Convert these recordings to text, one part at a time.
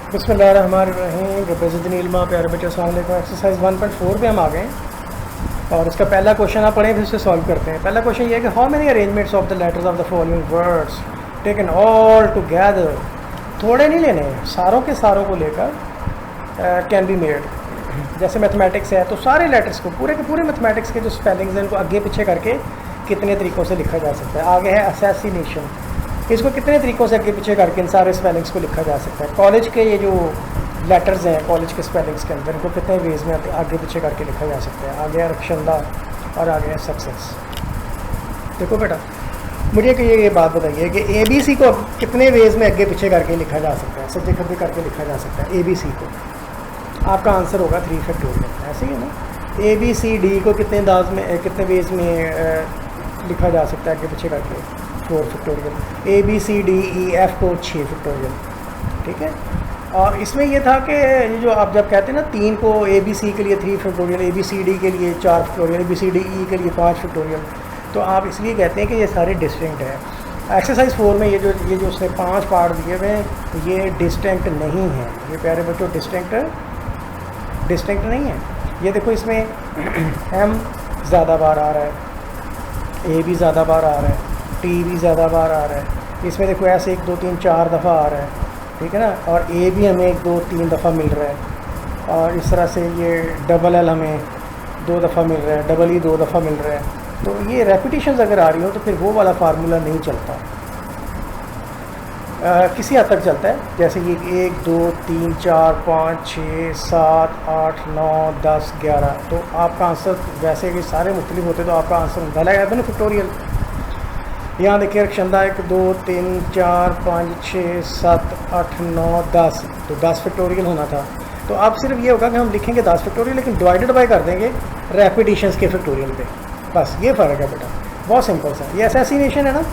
बिस्मिल्लाहिर्रहमानिर्रहीम। रब्बिज़िदनी इल्मा। प्यारे बच्चों, अस्सलाम वालेकुम। एक्सरसाइज 1.4 पे हम आ गए और इसका पहला क्वेश्चन आप पढ़ें, फिर उसे सॉल्व करते हैं। पहला क्वेश्चन ये है कि how many arrangements of the letters of the following words taken all together, थोड़े नहीं लेने हैं, सारों के सारों को लेकर कैन बी मेड। जैसे मैथमेटिक्स है तो सारे लेटर्स को, पूरे के पूरे मैथमेटिक्स के जो स्पेलिंग्स हैं उनको आगे पीछे करके कितने तरीक़ों से लिखा जा सकता है। आगे है असैसिनेशन, इसको कितने तरीक़ों से आगे पीछे करके इन सारे स्पेलिंग्स को लिखा जा सकता है। कॉलेज के ये जो लेटर्स हैं कॉलेज के स्पेलिंग्स के अंदर, इनको कितने वेज में आगे पीछे करके लिखा जा सकता है। आगे है रक्षंदा और आगे है सक्सेस। देखो बेटा, मुझे कि ये बात बताइए कि ABC को कितने वेज में आगे पीछे करके लिखा जा सकता है, सज्जे खब्बे करके लिखा जा सकता है। ABC को आपका आंसर होगा 3 फैक्टोरियल, ऐसे ही है ना। ABCD को कितने अंदाज में, कितने वेज में लिखा जा सकता है आगे पीछे करके, 4 फैक्टोरियल। ABCDEF को 6 फैक्टोरियल, ठीक है। और इसमें ये था कि जो आप जब कहते हैं ना 3 को, ABC के लिए 3 फैक्टोरियल, ABCD के लिए 4 फैक्टोरियल, ABCDE के लिए 5 फैक्टोरियल, तो आप इसलिए कहते हैं कि ये सारे डिस्टिंक्ट है। एक्सरसाइज 4 में ये जो उसने 5 पार्ट दिए हुए हैं ये डिस्टिंक्ट नहीं है। ये प्यारे बच्चों डिस्टिंक्ट नहीं है। ये देखो इसमें M ज़्यादा बार आ रहा है, A भी ज़्यादा बार आ रहा है, T भी ज़्यादा बार आ रहा है। इसमें देखो ऐसे 1 2 3 4 दफ़ा आ रहा है, ठीक है ना। और A भी हमें 1 2 3 दफ़ा मिल रहा है। और इस तरह से ये LL हमें 2 दफ़ा मिल रहा है, E 2 दफ़ा मिल रहा है। तो ये रेपिटेशंस अगर आ रही हो तो फिर वो वाला फार्मूला नहीं चलता। किसी हद तक चलता है, जैसे ये 1 2 3 4 5 6 7 8 9 10 11। तो आपका आंसर वैसे कि सारे मुख्तलिफ होते तो आपका आंसर गला है ना फैक्टोरियल। यहाँ देखिए रक्षंदा 1 2 3 4 5 6 7 8 9 10, तो 10 फैक्टोरियल होना था। तो अब सिर्फ ये होगा कि हम लिखेंगे 10 फैक्टोरियल, लेकिन डिवाइडेड बाय कर देंगे रेपिटेशंस के फैक्टोरियल पे, बस ये फ़र्क है बेटा, बहुत सिंपल सा। ये असैसिनेशन है ना,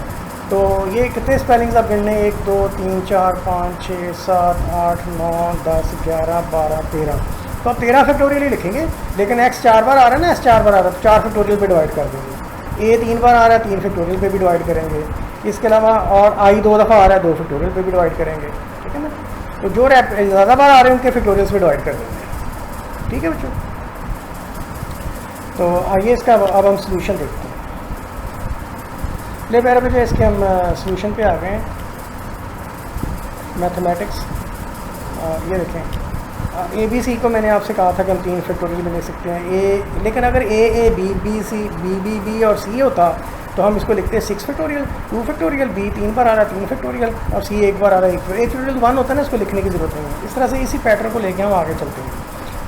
तो ये कितने स्पेलिंग्स आप गिनने, 1 2 3 4 5 6 7 8 9 10 11 12 13, तो आप 13 फैक्टोरियल ही लिखेंगे। लेकिन X 4 बार आ रहा है ना, S 4 बार आ रहा है तो 4 फैक्टोरियल पे डिवाइड कर देंगे। A 3 बार आ रहा है, 3 फैक्टोरियल पे भी डिवाइड करेंगे। इसके अलावा और I 2 दफ़ा आ रहा है, 2 फैक्टोरियल पे भी डिवाइड करेंगे, ठीक है ना। तो जो ज़्यादा बार आ रहे हैं उनके फैक्टोरियल्स पे डिवाइड कर देंगे, ठीक है बच्चों। तो आइए इसका अब हम सोल्यूशन देखते हैं। ले मेरे बच्चे, इसके हम सोल्यूशन पे आ गए हैं। मैथमेटिक्स, ये देखें, ABC को मैंने आपसे कहा था कि हम 3 फैक्टोरियल में ले सकते हैं। लेकिन अगर A B B C B और C होता तो हम इसको लिखते हैं 6 फैक्टोरियल, 2 फैक्टोरियल, B 3 बार आ रहा है 3 फैक्टोरियल, और C 1 बार आ रहा है 1 फैक्टोरियल 1 होता है ना, इसको लिखने की ज़रूरत नहीं है। इस तरह से इसी पैटर्न को लेके हम आगे चलते हैं।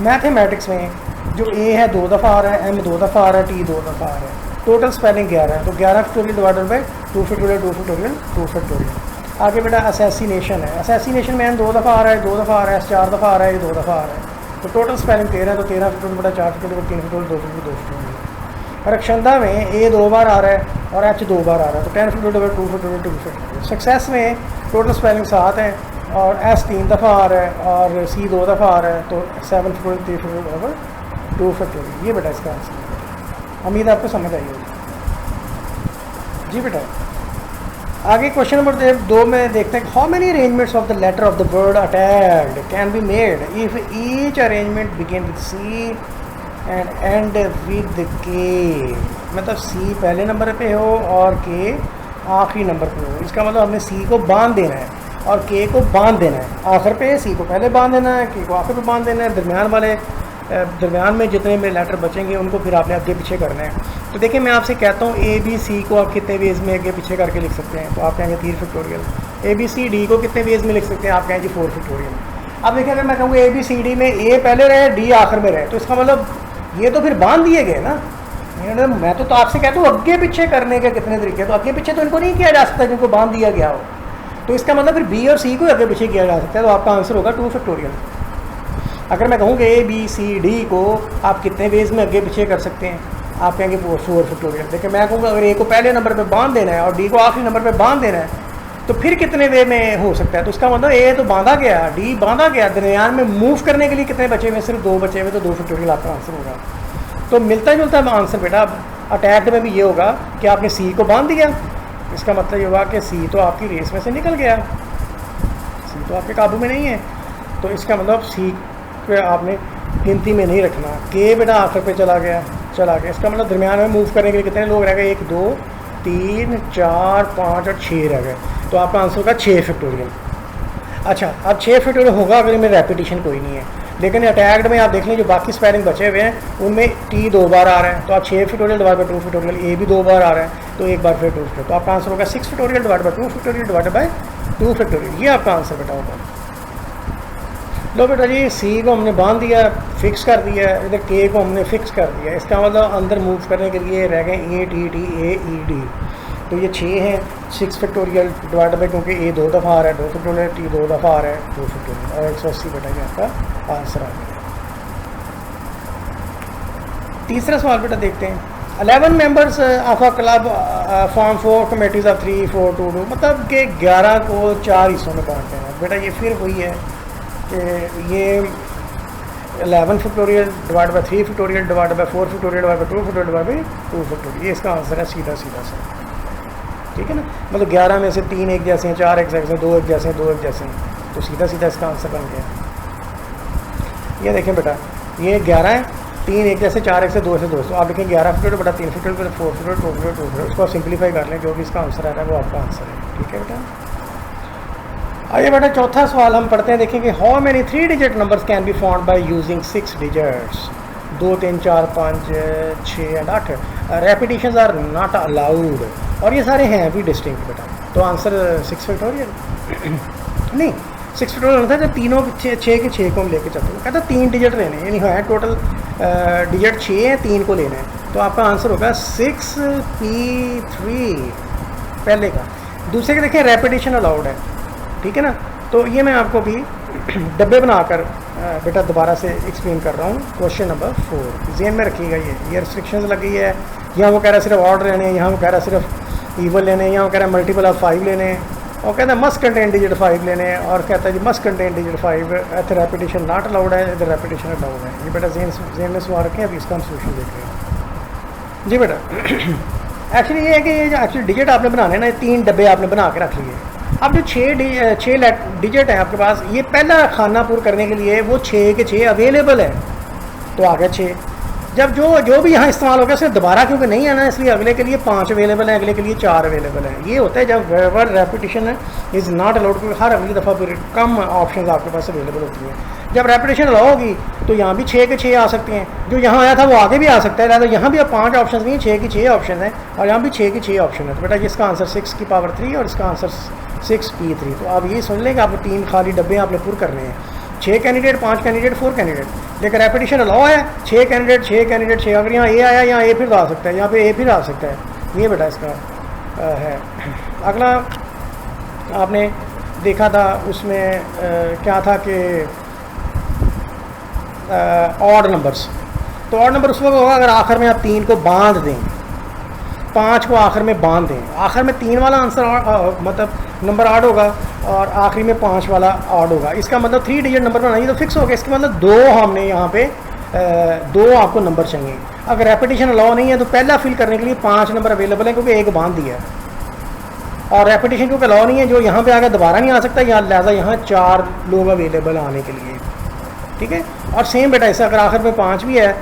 मैथमेटिक्स में जो A है 2 दफ़ा आ रहा है, M 2 दफ़ा आ रहा है, T 2 दफ़ा आ रहा है, टोटल स्पेलिंग 11 है। तो 11 factorial divided by 2 factorial 2 factorial 2 factorial. आगे बेटा असैसिनेशन है। असैसिनेशन में N 2 दफ़ा आ रहा है, 2 दफ़ा आ रहा है, S 4 दफ़ा आ रहा है, 2 दफ़ा आ रहा है। तो टोटल स्पेलिंग 13 है। तो 13 फैक्टोरियल बटा 4 factorial 3 factorial 2 factorial 2 factorial. Rakshanda में A 2 बार आ रहा है और H 2 बार आ रहा है, तो 10 फैक्टोरियल 2 फैक्टोरियल 2 फैक्टोरियल। सक्सेस में टोटल स्पेलिंग 7 है और S 3 दफ़ा आ रहा है और C 2 दफ़ा आ रहा है, तो 7 फैक्टोरियल 3 फैक्टोरियल ओवर 2 फैक्टोरियल। ये बेटा इसका आंसर। उम्मीद आपको समझ आई होगी जी बेटा। आगे क्वेश्चन नंबर 2 में देखते हैं, how many arrangements of the letter of the word attacked can be made if each arrangement begin with C and end with K। मतलब C पहले नंबर पे हो और K आखिरी नंबर पे हो। इसका मतलब हमने C को बांध देना है और K को बांध देना है। आखिर पे C को पहले बांध देना है, K को आखिर पे बांध देना है। दरमियान में जितने में लेटर बचेंगे उनको फिर आपने आगे पीछे करना है। तो देखिए मैं आपसे कहता हूँ ABC को आप कितने वेज में आगे पीछे करके लिख सकते हैं, तो आप कहेंगे 3 फैक्टोरियल। ABCD को कितने वेज में लिख सकते हैं, आप कहेंगे 4 फैक्टोरियल। अब देखिए अगर मैं कहूँगा ABCD में A पहले रहे D आखिर में रहे, तो इसका मतलब ये तो फिर बांध दिए गए ना। मैं तो आपसे कहता हूँ आगे पीछे करने के कितने तरीके, तो आगे पीछे तो इनको नहीं किया जा सकता जिनको बांध दिया गया हो। तो इसका मतलब फिर B और C को आगे पीछे किया जा सकता है, तो आपका आंसर होगा 2 फैक्टोरियल। अगर मैं कहूँ कि ABCD को आप कितने वेज में आगे पीछे कर सकते हैं, आप कहेंगे 4 फैक्टोरियल। देखिए मैं कहूँगा अगर A को पहले नंबर पे बांध देना है और D को आखिरी नंबर पे बांध देना है, तो फिर कितने वे में हो सकता है। तो उसका मतलब A तो बांधा गया, D बांधा गया, दरमियान में मूव करने के लिए कितने बचे हुए, सिर्फ 2 बचे हुए, तो 2 फैक्टोरियल आपका आंसर होगा। तो मिलता जुलता आंसर बेटा अटैक्ड में भी ये होगा कि आपने C को बांध दिया, इसका मतलब ये हुआ कि C तो आपकी रेस में से निकल गया, C तो आपके काबू में नहीं है। तो इसका मतलब सी पे आपने गिनती में नहीं रखना। के बेटा आखिर पे चला गया, इसका मतलब दरमियान में मूव करने के लिए कितने लोग रह गए, 1 2 3 4 5 और 6 रह गए। तो आपका आंसर होगा 6 फैक्टोरियल। अच्छा, अब 6 फैक्टोरियल होगा अगर इनमें रेपिटेशन कोई नहीं है, लेकिन अटैक्ड में आप देख लें जो बाकी स्पेलिंग बचे हुए हैं उनमें टी 2 बार आ रहा है, तो आप 6 फैक्टोरियल डिवाइड बाय 2 फैक्टोरियल, ए भी 2 बार आ रहा है तो एक बार फिर 2 फैक्टोरियल, तो आपका आंसर होगा 6 factorial divide by 2 factorial divide by 2 factorial. ये आपका आंसर बेटा होगा। लो बेटा जी, सी को हमने बांध दिया, फिक्स कर दिया, इधर के को हमने फिक्स कर दिया। इसका मतलब अंदर मूव करने के लिए रह गए A T T A E D, तो ये 6 हैं। 6 फैक्टोरियल डिवाइड बाई, क्योंकि ए 2 दफ़ा आ रहा है 2 फैक्टोरियल, टी 2 दफ़ा आ रहा है 2 फैक्टोरियल, और 180 बेटा ये आपका आंसर आ गया। तीसरा सवाल बेटा देखते हैं। 11 members of a club form 4 committees of 3 4 2 2, मतलब कि 11 को 4 हिस्सों में बांटते हैं। बेटा ये फिर वही है कि ये 11 factorial divide by 3 factorial divide by 4 factorial divide by 2 factorial divide by 2 factorial, ये इसका आंसर है सीधा सा। ठीक है ना, मतलब 11 में से 3 एक जैसे हैं, 4 एक जैसे हैं, 2 एक जैसे हैं, 2 एक जैसे हैं, तो सीधा इसका आंसर बन गया। ये देखें बेटा, ये 11 है, 3 एक जैसे, 4 एक से, 2 से 2, तो आप लिखें 11 फैक्टोरियल बटा 3 फैक्टोरियल 4 फैक्टोरियल 2 फैक्टोरियल 2 फैक्टोरियल, उसको आप सिंप्लीफाई कर लें, जो भी इसका आंसर आ रहा है वो आपका आंसर है। ठीक है बेटा, आइए बेटा चौथा सवाल हम पढ़ते हैं। देखेंगे how many 3 digit numbers can be found by using 6 digits, 2 3 4 5 6 and 8, repetitions are not allowed, और ये सारे हैं भी डिस्टिंक्ट बेटा, तो आंसर 6 फैक्टोरियल नहीं 6 फैक्टोरियल होता है जब तीनों 6 के 6 को हम लेके चलते हैं, कहता 3 डिजिट लेने हैं, यानी है टोटल डिजिट 6 है, 3 को लेना है, तो आपका आंसर होगा 6p3 पहले का। दूसरे के देखें रेपिटेशन अलाउड है, ठीक है ना, तो ये मैं आपको भी डब्बे बनाकर बेटा दोबारा से एक्सप्लेन कर रहा हूँ। क्वेश्चन नंबर 4 जेन में रखिएगा। ये रिस्ट्रिक्शंस लगी है, यहाँ वो कह रहा है सिर्फ ऑर्डर लेने हैं, यहाँ वो कह रहा है सिर्फ इवन लेने हैं, यहाँ वो कह रहा है मल्टीपल ऑफ 5 लेने हैं, और कहता है मस्ट कंटेन डिजिट 5 लेने हैं, और कहता है जी मस्ट कंटेन डिजिट 5, इधर रेपिटेशन नॉट अलाउड है, इधर रेपिटेशन अलाउड है। ये बेटा जेन में सवाल रखें, अभी इसका हम सोल्यूशन देख रहे हैं। जी बेटा एक्चुअली ये है कि ये जो एक्चुअली डिजिट आपने बनाने ना, 3 डब्बे आपने बना के रख लिए। अब जो 6 डिजिट है आपके पास, ये पहला खाना पूरा करने के लिए वो 6 के 6 अवेलेबल है, तो आ गया 6। जब जो भी यहाँ इस्तेमाल हो गया उसने दोबारा क्योंकि नहीं आना, इसलिए अगले के लिए 5 अवेलेबल है, अगले के लिए 4 अवेलेबल है। ये होता है जब wherever repetition is not allowed, क्योंकि हर अगली दफ़ा फिर कम ऑप्शन आपके पास अवेलेबल होती हैं। जब रेपिटेशन अलाउ होगी तो यहाँ भी 6 के 6 आ सकते हैं, जो यहाँ आया था वो आगे भी आ सकता है, लिहाजा यहाँ भी अब 5 ऑप्शन नहीं है, 6 के 6 ऑप्शन है, और यहाँ भी 6 के 6 ऑप्शन है। तो बेटा इसका आंसर 6 की पावर 3 और इसका आंसर 6p3। तो आप ये समझ लें कि आपको 3 खाली डब्बे आपने पूरे करने हैं, 6 कैंडिडेट 5 कैंडिडेट 4 कैंडिडेट, लेकिन रेपिटेशन अलाउ है 6 कैंडिडेट 6 कैंडिडेट 6, अगर यहाँ ए आया यहाँ ए फिर आ सकता है, यहाँ पे ए फिर आ सकता है। ये बेटा इसका है। अगला आपने देखा था उसमें क्या था कि ऑड नंबर्स, तो ऑड नंबर उस वक्त होगा अगर आखिर में आप 3 को बांध दें, 5 को आखिर में बांध दें, आखिर में 3 वाला आंसर मतलब नंबर ऑड होगा और आखिरी में 5 वाला ऑड होगा। इसका मतलब 3 डिजिट नंबर बनाइए तो फिक्स हो गया। इसका मतलब 2 हमने यहाँ पे 2 आपको नंबर चाहिए। अगर रेपिटेशन अलाउ नहीं है तो पहला फिल करने के लिए 5 नंबर अवेलेबल है, क्योंकि एक बांध दिया है, और रेपिटेशन क्योंकि अलाउ नहीं है, जो यहाँ पे आकर दोबारा नहीं आ सकता, यहाँ लिहाजा यहाँ 4 लोग अवेलेबल आने के लिए। ठीक है, और सेम बेटा ऐसा अगर आखिर में 5 भी है,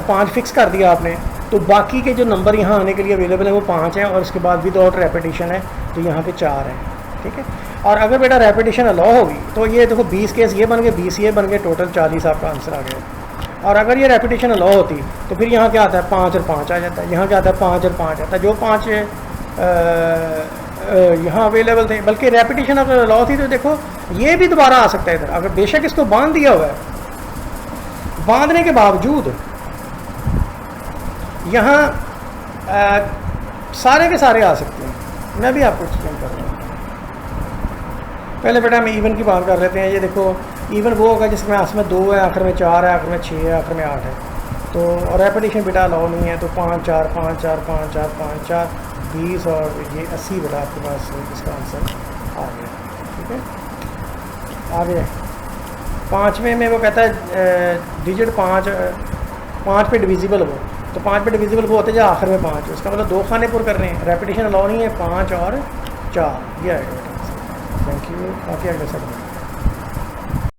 5 फिक्स कर दिया आपने, तो बाकी के जो नंबर यहाँ आने के लिए अवेलेबल है वो 5 हैं, और उसके बाद विदाउट रेपिटेशन है तो यहाँ पे 4 हैं। ठीक है, और अगर बेटा रेपिटेशन अलाउ होगी तो ये देखो 20 केस ये बन गए, 20 ये बन गए, टोटल 40 आपका आंसर आ गया। और अगर ये रेपिटेशन अलाउ होती तो फिर यहाँ क्या आता है 5 और 5 आ जाता है, यहाँ क्या आता है 5 और 5 आता है, जो 5 यहाँ अवेलेबल थे। बल्कि रेपिटेशन अगर अलाउ थी तो देखो ये भी दोबारा आ सकता है इधर, अगर बेशक इसको बांध दिया हुआ है, बांधने के बावजूद यहाँ सारे के सारे आ सकते हैं। मैं भी आपको एक्सप्लेन कर रहा हूँ। पहले बेटा हम इवन की बात कर लेते हैं। ये देखो इवन वो होगा जिसमें आसमें 2 है, आखिर में 4 है, आखिर में 6 है, आखिर में 8 है। तो और रेपिटेशन बेटा अलाउ नहीं है, तो 5 4 5 4 5 4 5 4 20 और ये 80 बेटा आपके पास इसका आंसर आ गया। ठीक है, आगे 5वें में वो कहता है डिजिट 5 पे डिविजिबल हो, तो 5 पे डिविजिबल वो होते हैं आखिर में 5, उसका मतलब 2 खाने पूरे कर रहे हैं। रेपिटेशन अलाउ नहीं है, 5 और 4 ये आएगा बेटा। Thank you. बाकी अगले सब